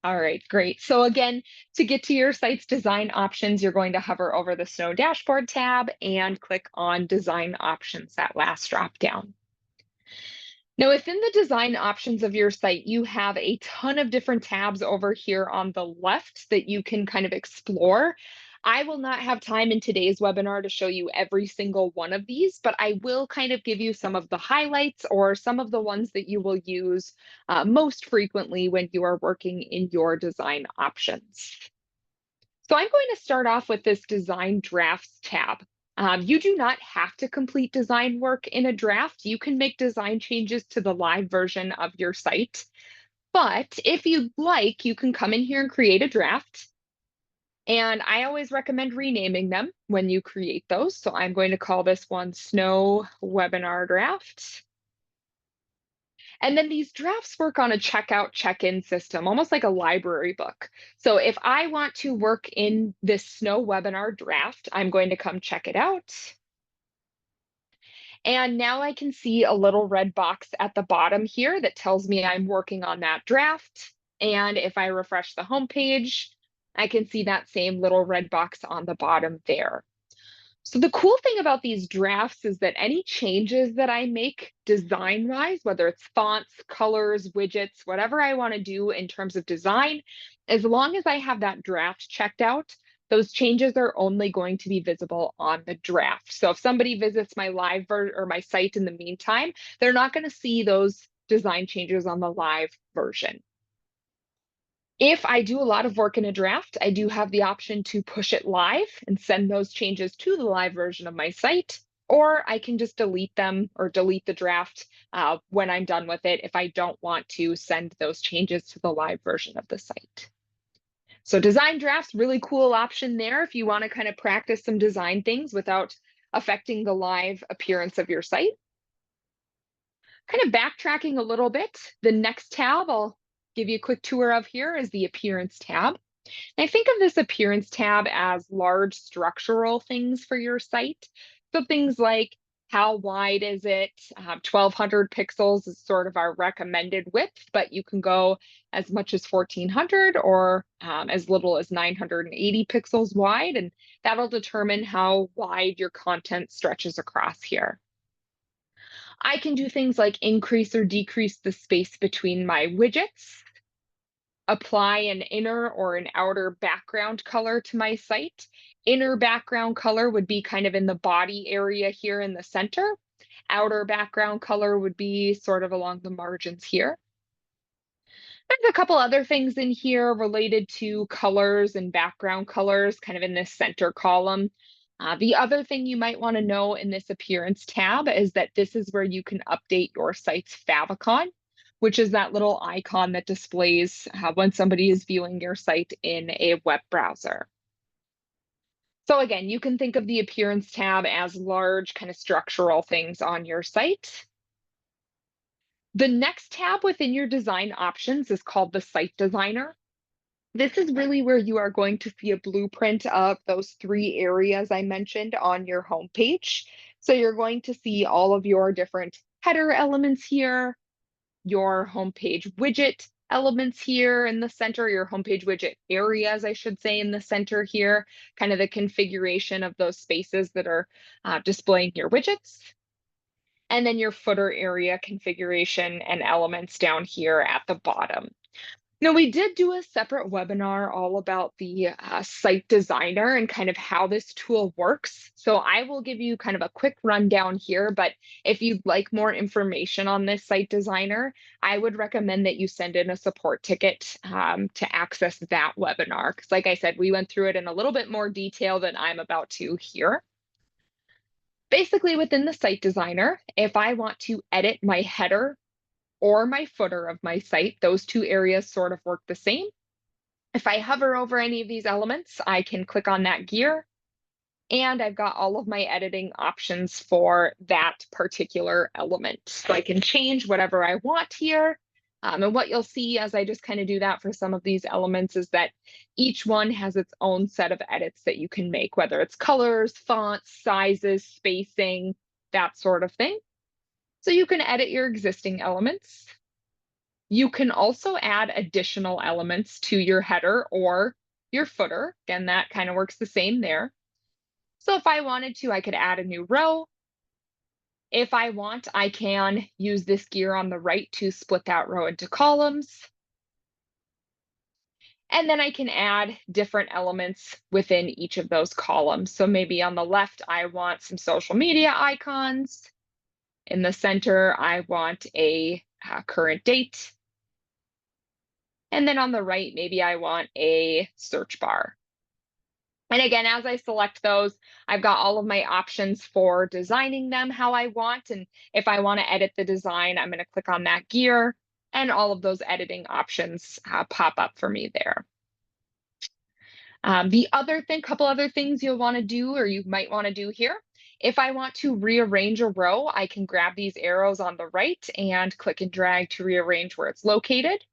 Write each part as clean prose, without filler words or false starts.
All right, great. So again, to get to your site's design options, you're going to hover over the SNO Dashboard tab and click on Design Options, that last drop down. Now, within the design options of your site, you have a ton of different tabs over here on the left that you can kind of explore. I will not have time in today's webinar to show you every single one of these, but I will kind of give you some of the highlights or some of the ones that you will use most frequently when you are working in your design options. So I'm going to start off with this Design Drafts tab. You do not have to complete design work in a draft. You can make design changes to the live version of your site. But if you'd like, you can come in here and create a draft. And I always recommend renaming them when you create those. So I'm going to call this one SNO Webinar Draft. And then these drafts work on a checkout check-in system, almost like a library book. So if I want to work in this SNO webinar draft, I'm going to come check it out. And now I can see a little red box at the bottom here that tells me I'm working on that draft. And if I refresh the homepage, I can see that same little red box on the bottom there. So the cool thing about these drafts is that any changes that I make design-wise, whether it's fonts, colors, widgets, whatever I want to do in terms of design, as long as I have that draft checked out, those changes are only going to be visible on the draft. So if somebody visits my live or my site in the meantime, they're not going to see those design changes on the live version. If I do a lot of work in a draft, I do have the option to push it live and send those changes to the live version of my site, or I can just delete them or delete the draft when I'm done with it if I don't want to send those changes to the live version of the site. So design drafts, really cool option there if you want to kind of practice some design things without affecting the live appearance of your site. Kind of backtracking a little bit, the next tab I'll give you a quick tour of here is the Appearance tab. And I think of this Appearance tab as large structural things for your site. So things like how wide is it? 1200 pixels is sort of our recommended width, but you can go as much as 1400 or as little as 980 pixels wide, and that'll determine how wide your content stretches across here. I can do things like increase or decrease the space between my widgets, apply an inner or an outer background color to my site. Inner background color would be kind of in the body area here in the center. Outer background color would be sort of along the margins here. There's a couple other things in here related to colors and background colors, kind of in this center column. The other thing you might want to know in this Appearance tab is that this is where you can update your site's favicon, which is that little icon that displays when somebody is viewing your site in a web browser. So again, you can think of the Appearance tab as large kind of structural things on your site. The next tab within your design options is called the Site Designer. This is really where you are going to see a blueprint of those three areas I mentioned on your homepage. So you're going to see all of your different header elements here, your homepage widget elements here in the center, your homepage widget areas, I should say, in the center here, kind of the configuration of those spaces that are displaying your widgets. And then your footer area configuration and elements down here at the bottom. Now, we did do a separate webinar all about the Site Designer and kind of how this tool works. So I will give you kind of a quick rundown here, but if you'd like more information on this Site Designer, I would recommend that you send in a support ticket to access that webinar. Because like I said, we went through it in a little bit more detail than I'm about to here. Basically, within the Site Designer, if I want to edit my header or my footer of my site, those two areas sort of work the same. If I hover over any of these elements, I can click on that gear, and I've got all of my editing options for that particular element. So I can change whatever I want here. And what you'll see as I just kind of do that for some of these elements is that each one has its own set of edits that you can make, whether it's colors, fonts, sizes, spacing, that sort of thing. So you can edit your existing elements. You can also add additional elements to your header or your footer. Again, that kind of works the same there. So if I wanted to, I could add a new row. If I want, I can use this gear on the right to split that row into columns. And then I can add different elements within each of those columns. So maybe on the left, I want some social media icons. In the center, I want a current date. And then on the right, maybe I want a search bar. And again, as I select those, I've got all of my options for designing them how I want. And if I want to edit the design, I'm going to click on that gear and all of those editing options pop up for me there. The other thing, couple other things you'll want to do or you might want to do here. If I want to rearrange a row, I can grab these arrows on the right and click and drag to rearrange where it's located.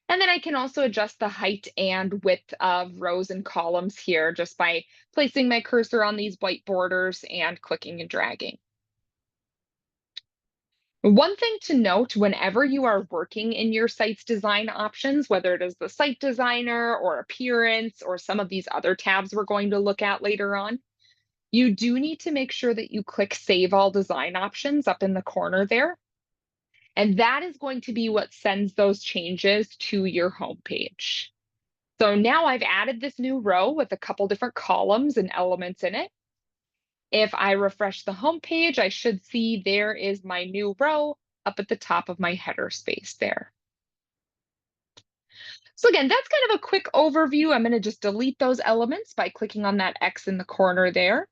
And then I can also adjust the height and width of rows and columns here just by placing my cursor on these white borders and clicking and dragging. One thing to note whenever you are working in your site's design options, whether it is the site designer or appearance or some of these other tabs we're going to look at later on, you do need to make sure that you click Save All Design Options up in the corner there. And that is going to be what sends those changes to your homepage. So now I've added this new row with a couple different columns and elements in it. If I refresh the home page, I should see there is my new row up at the top of my header space there. So again, that's kind of a quick overview. I'm going to just delete those elements by clicking on that X in the corner there.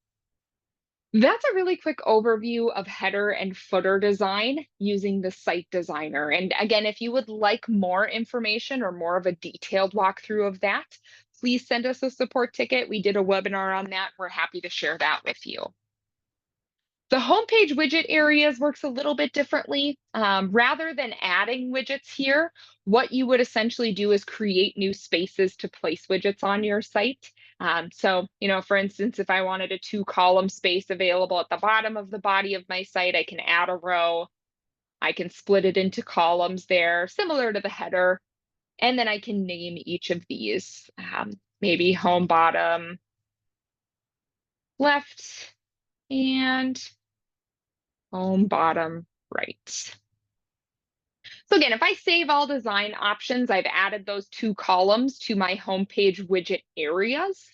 That's a really quick overview of header and footer design using the site designer. And again, if you would like more information or more of a detailed walkthrough of that, please send us a support ticket. We did a webinar on that. We're happy to share that with you. The homepage widget areas works a little bit differently. Rather than adding widgets here, what you would essentially do is create new spaces to place widgets on your site. So, for instance, if I wanted a 2-column space available at the bottom of the body of my site, I can add a row. I can split it into columns there, similar to the header. And then I can name each of these, maybe home bottom left and home bottom right. So again, if I save all design options, I've added those 2 columns to my homepage widget areas.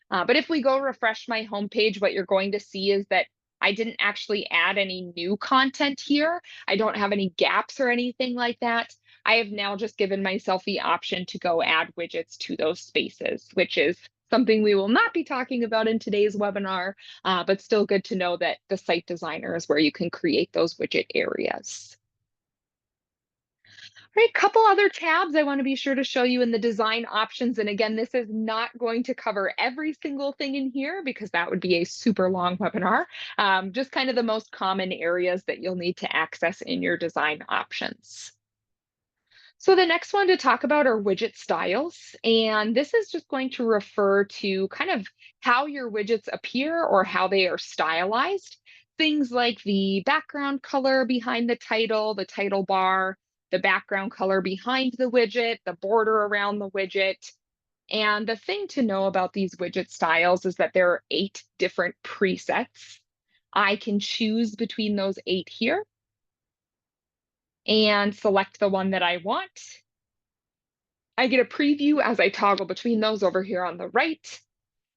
But if we go refresh my homepage, what you're going to see is that I didn't actually add any new content here. I don't have any gaps or anything like that. I have now just given myself the option to go add widgets to those spaces, which is something we will not be talking about in today's webinar, but still good to know that the site designer is where you can create those widget areas. Right, couple other tabs I want to be sure to show you in the design options. And again, this is not going to cover every single thing in here because that would be a super long webinar. Just kind of the most common areas that you'll need to access in your design options. So the next one to talk about are widget styles. And this is just going to refer to kind of how your widgets appear or how they are stylized. Things like the background color behind the title bar, the background color behind the widget, the border around the widget. And the thing to know about these widget styles is that there are 8 different presets. I can choose between those 8 here and select the one that I want. I get a preview as I toggle between those over here on the right.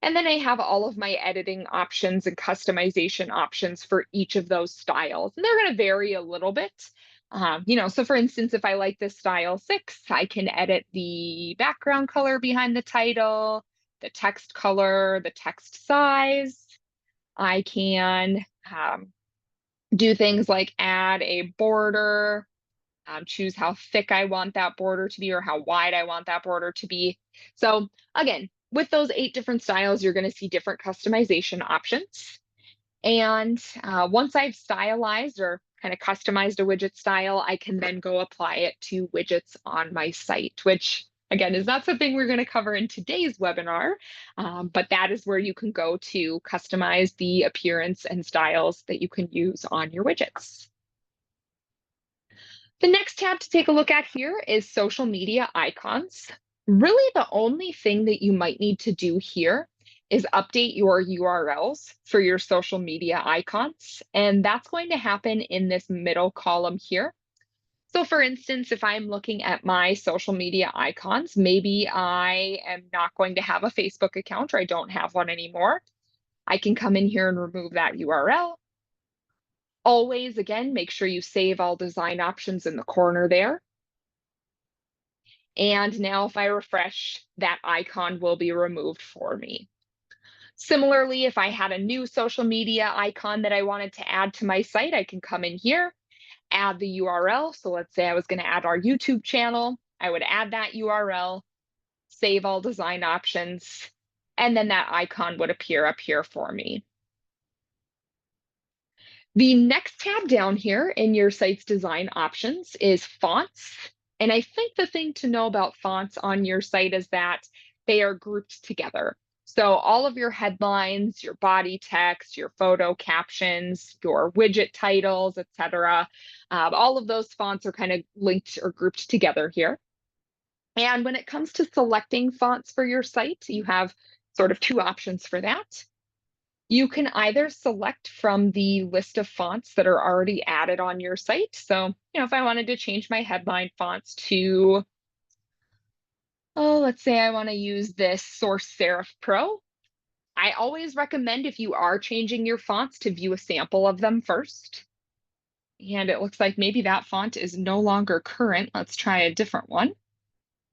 And then I have all of my editing options and customization options for each of those styles. And they're going to vary a little bit. So for instance, if I like this style 6, I can edit the background color behind the title, the text color, the text size. I can do things like add a border, choose how thick I want that border to be or how wide I want that border to be. So again, with those 8 different styles, you're going to see different customization options. And once I've stylized or kind of customized a widget style, I can then go apply it to widgets on my site, which again is not something we're going to cover in today's webinar, but that is where you can go to customize the appearance and styles that you can use on your widgets. The next tab to take a look at here is social media icons. Really, the only thing that you might need to do here is update your URLs for your social media icons, and that's going to happen in this middle column here. So for instance, if I'm looking at my social media icons, maybe I am not going to have a Facebook account or I don't have one anymore. I can come in here and remove that URL. Always, again, make sure you save all design options in the corner there. And now if I refresh, that icon will be removed for me. Similarly, if I had a new social media icon that I wanted to add to my site, I can come in here, add the URL. So let's say I was going to add our YouTube channel. I would add that URL, save all design options, and then that icon would appear up here for me. The next tab down here in your site's design options is fonts. And I think the thing to know about fonts on your site is that they are grouped together. So all of your headlines, your body text, your photo captions, your widget titles, etc., all of those fonts are kind of linked or grouped together here. And when it comes to selecting fonts for your site, you have sort of two options for that. You can either select from the list of fonts that are already added on your site. So, if I wanted to change my headline fonts to, let's say I want to use this Source Serif Pro. I always recommend if you are changing your fonts to view a sample of them first. And it looks like maybe that font is no longer current. Let's try a different one.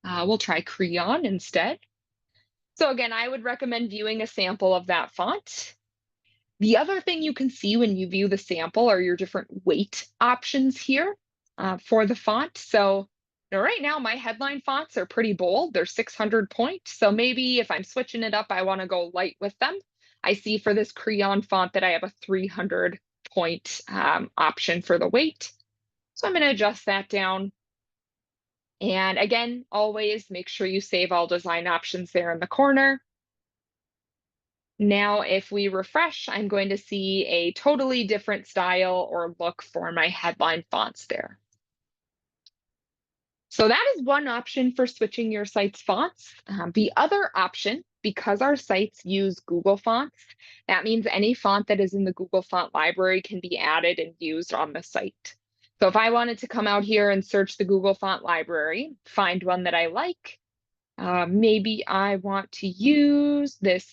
We'll try Crayon instead. So again, I would recommend viewing a sample of that font. The other thing you can see when you view the sample are your different weight options here for the font. So right now my headline fonts are pretty bold. They're 600 point. So maybe if I'm switching it up, I want to go light with them. I see for this Crayon font that I have a 300 point option for the weight. So I'm going to adjust that down. And again, always make sure you save all design options there in the corner. Now, if we refresh, I'm going to see a totally different style or look for my headline fonts there. So that is one option for switching your site's fonts. The other option, because our sites use Google Fonts, that means any font that is in the Google Font library can be added and used on the site. So if I wanted to come out here and search the Google Font library, find one that I like, maybe I want to use this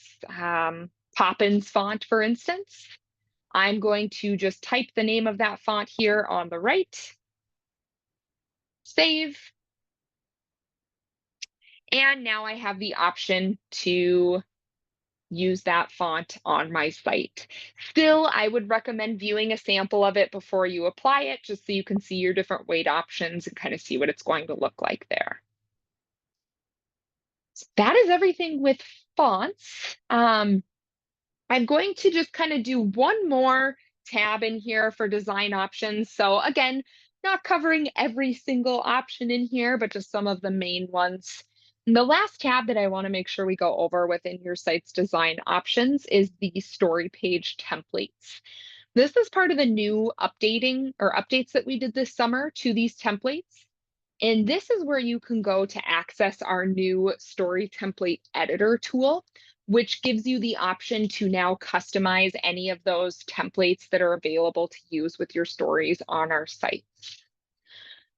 Poppins font, for instance. I'm going to just type the name of that font here on the right, save, and now I have the option to use that font on my site. Still, I would recommend viewing a sample of it before you apply it, just so you can see your different weight options and kind of see what it's going to look like there. So that is everything with fonts. I'm going to just kind of do one more tab in here for design options. So again, not covering every single option in here, but just some of the main ones. And the last tab that I want to make sure we go over within your site's design options is the story page templates. This is part of the new updates that we did this summer to these templates. And this is where you can go to access our new story template editor tool, which gives you the option to now customize any of those templates that are available to use with your stories on our site.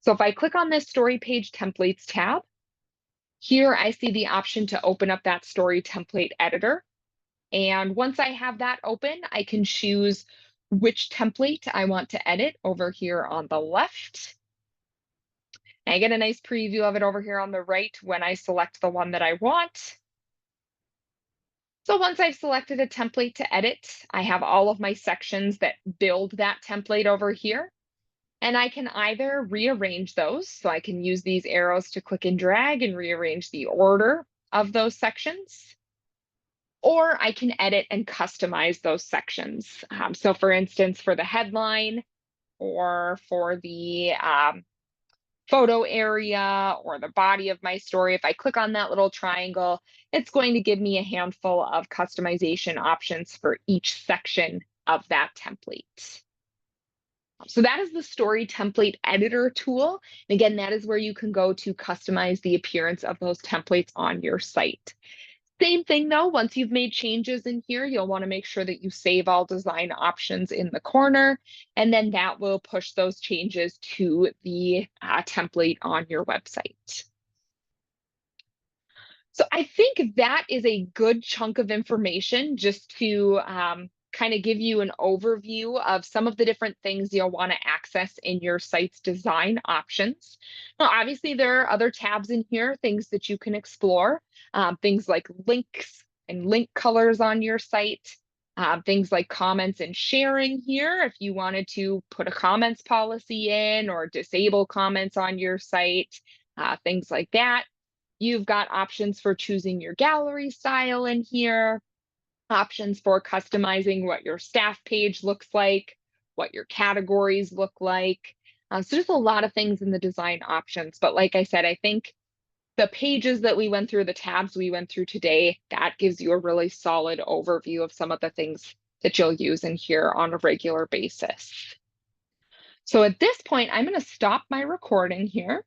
So if I click on this story page templates tab, here I see the option to open up that story template editor. And once I have that open, I can choose which template I want to edit over here on the left. I get a nice preview of it over here on the right when I select the one that I want. So once I've selected a template to edit, I have all of my sections that build that template over here. And I can either rearrange those, so I can use these arrows to click and drag and rearrange the order of those sections, or I can edit and customize those sections. So for instance, for the headline or for the photo area or the body of my story, if I click on that little triangle, it's going to give me a handful of customization options for each section of that template. So that is the story template editor tool. And again, that is where you can go to customize the appearance of those templates on your site. Same thing though, once you've made changes in here, you'll want to make sure that you save all design options in the corner, and then that will push those changes to the template on your website. So I think that is a good chunk of information just to kind of give you an overview of some of the different things you'll want to access in your site's design options. Now, obviously, there are other tabs in here, things that you can explore, things like links and link colors on your site, things like comments and sharing here, if you wanted to put a comments policy in or disable comments on your site, things like that. You've got options for choosing your gallery style in here, options for customizing what your staff page looks like, what your categories look like. So there's a lot of things in the design options. But like I said, I think the pages that we went through, the tabs we went through today, that gives you a really solid overview of some of the things that you'll use in here on a regular basis. So at this point, I'm going to stop my recording here.